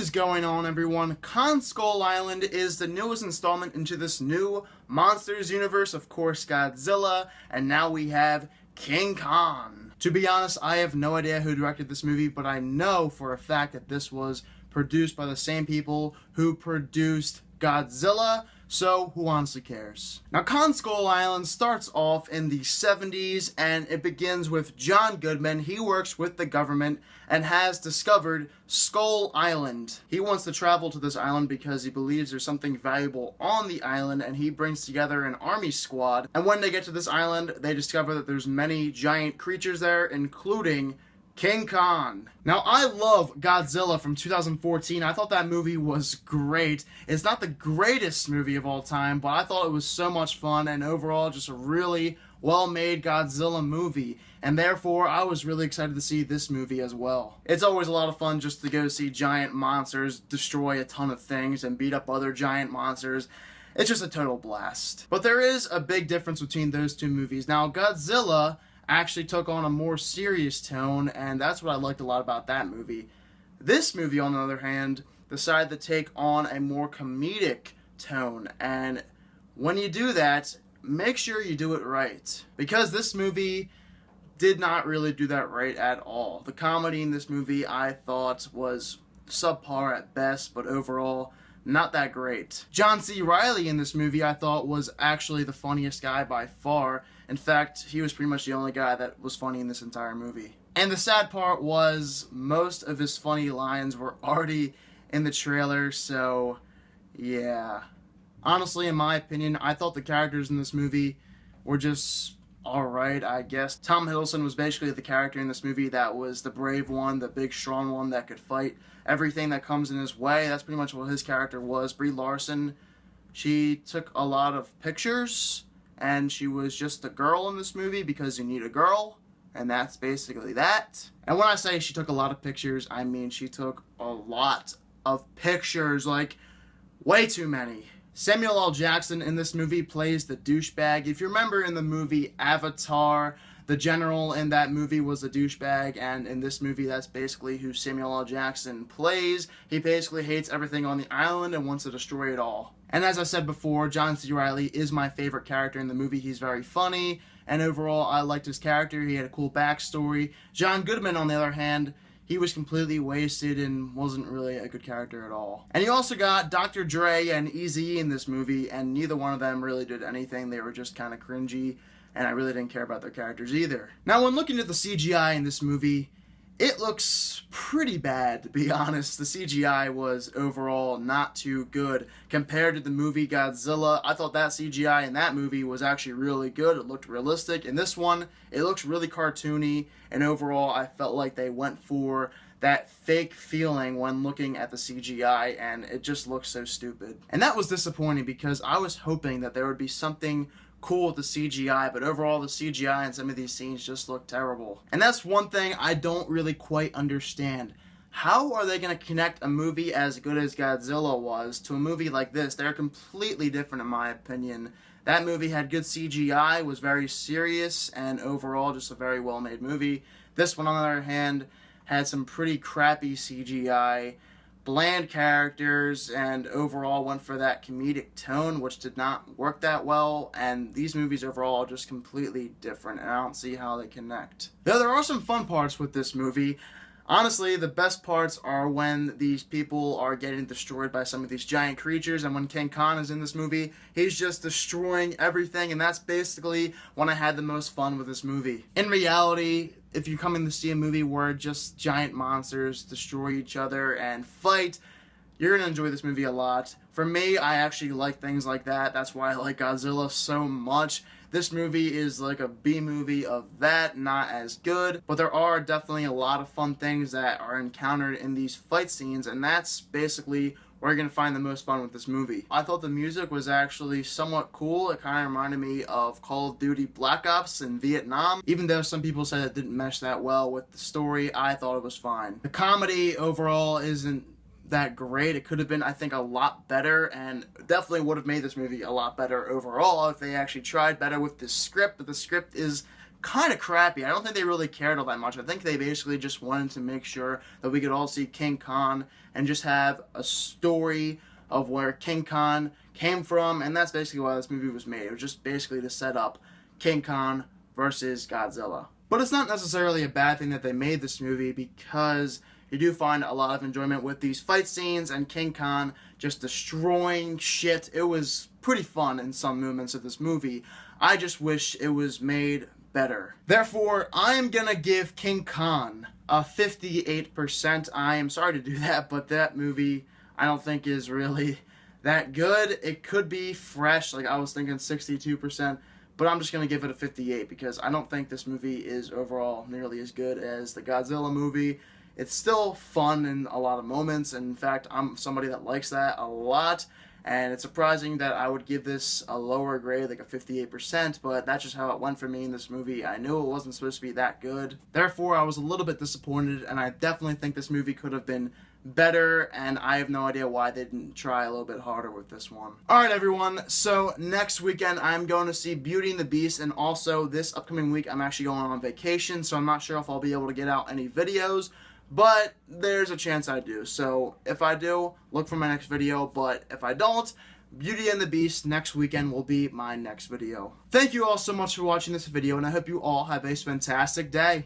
is going on, everyone? Kong Skull Island is the newest installment into this new Monsters universe, of course Godzilla, and now we have King Kong. To be honest, I have no idea who directed this movie, but I know for a fact that this was produced by the same people who produced Godzilla, so who honestly cares? Now, Kong Skull Island starts off in the 70s, and it begins with John Goodman. He works with the government and has discovered Skull Island. He wants to travel to this island because he believes there's something valuable on the island, and he brings together an army squad. And when they get to this island, they discover that there's many giant creatures there, including King Kong. Now, I love Godzilla from 2014. I thought that movie was great. It's not the greatest movie of all time, but I thought it was so much fun, and overall just a really well-made Godzilla movie. And therefore, I was really excited to see this movie as well. It's always a lot of fun just to go see giant monsters destroy a ton of things and beat up other giant monsters. It's just a total blast. But there is a big difference between those two movies. Now, Godzilla actually took on a more serious tone, and that's what I liked a lot about that movie. This movie, on the other hand, decided to take on a more comedic tone, and when you do that, make sure you do it right. Because this movie did not really do that right at all. The comedy in this movie, I thought, was subpar at best, but overall, not that great. John C. Reilly in this movie, I thought, was actually the funniest guy by far. In fact, he was pretty much the only guy that was funny in this entire movie. And the sad part was, most of his funny lines were already in the trailer, so yeah. Honestly, in my opinion, I thought the characters in this movie were just alright, I guess. Tom Hiddleston was basically the character in this movie that was the brave one, the big strong one that could fight everything that comes in his way. That's pretty much what his character was. Brie Larson, she took a lot of pictures, and she was just a girl in this movie because you need a girl, and that's basically that. And when I say she took a lot of pictures, I mean she took a lot of pictures, like way too many. Samuel L. Jackson in this movie plays the douchebag. If you remember in the movie Avatar, the general in that movie was a douchebag, and in this movie that's basically who Samuel L. Jackson plays. He basically hates everything on the island and wants to destroy it all. And as I said before, John C. Reilly is my favorite character in the movie. He's very funny, and overall I liked his character. He had a cool backstory. John Goodman, on the other hand, he was completely wasted and wasn't really a good character at all. And you also got Dr. Dre and Eazy in this movie, and neither one of them really did anything. They were just kind of cringy, and I really didn't care about their characters either. Now, when looking at the CGI in this movie, it looks pretty bad, to be honest. The CGI was overall not too good. Compared to the movie Godzilla, I thought that CGI in that movie was actually really good. It looked realistic. In this one, it looks really cartoony, and overall, I felt like they went for that fake feeling when looking at the CGI, and it just looks so stupid. And that was disappointing because I was hoping that there would be something cool with the CGI, but overall the CGI in some of these scenes just look terrible. And that's one thing I don't really quite understand. How are they going to connect a movie as good as Godzilla was to a movie like this? They're completely different in my opinion. That movie had good CGI, was very serious, and overall just a very well-made movie. This one, on the other hand, had some pretty crappy CGI, bland characters, and overall went for that comedic tone, which did not work that well, and these movies overall are just completely different, and I don't see how they connect. Though there are some fun parts with this movie. Honestly, the best parts are when these people are getting destroyed by some of these giant creatures, and when King Kong is in this movie, he's just destroying everything, and that's basically when I had the most fun with this movie. In reality, if you're coming to see a movie where just giant monsters destroy each other and fight, you're going to enjoy this movie a lot. For me, I actually like things like that. That's why I like Godzilla so much. This movie is like a B movie of that, not as good, but there are definitely a lot of fun things that are encountered in these fight scenes, and that's basically where you're going to find the most fun with this movie. I thought the music was actually somewhat cool. It kind of reminded me of Call of Duty Black Ops in Vietnam. Even though some people said it didn't mesh that well with the story, I thought it was fine. The comedy overall isn't that great. It could have been, I think, a lot better, and definitely would have made this movie a lot better overall if they actually tried better with the script, but the script is kind of crappy. I don't think they really cared all that much. I think they basically just wanted to make sure that we could all see King Kong and just have a story of where King Kong came from, and that's basically why this movie was made. It was just basically to set up King Kong versus Godzilla. But it's not necessarily a bad thing that they made this movie, because you do find a lot of enjoyment with these fight scenes and King Kong just destroying shit. It was pretty fun in some moments of this movie. I just wish it was made better. Therefore, I am gonna give King Kong a 58%. I am sorry to do that, but that movie I don't think is really that good. It could be fresh, like I was thinking 62%, but I'm just gonna give it a 58 because I don't think this movie is overall nearly as good as the Godzilla movie. It's still fun in a lot of moments, and in fact, I'm somebody that likes that a lot, and it's surprising that I would give this a lower grade, like a 58%, but that's just how it went for me in this movie. I knew it wasn't supposed to be that good. Therefore, I was a little bit disappointed, and I definitely think this movie could have been better, and I have no idea why they didn't try a little bit harder with this one. Alright everyone, so next weekend I'm going to see Beauty and the Beast, and also this upcoming week I'm actually going on vacation, so I'm not sure if I'll be able to get out any videos, but there's a chance I do. So if I do, look for my next video, but if I don't, Beauty and the Beast next weekend will be my next video. Thank you all so much for watching this video, and I hope you all have a fantastic day.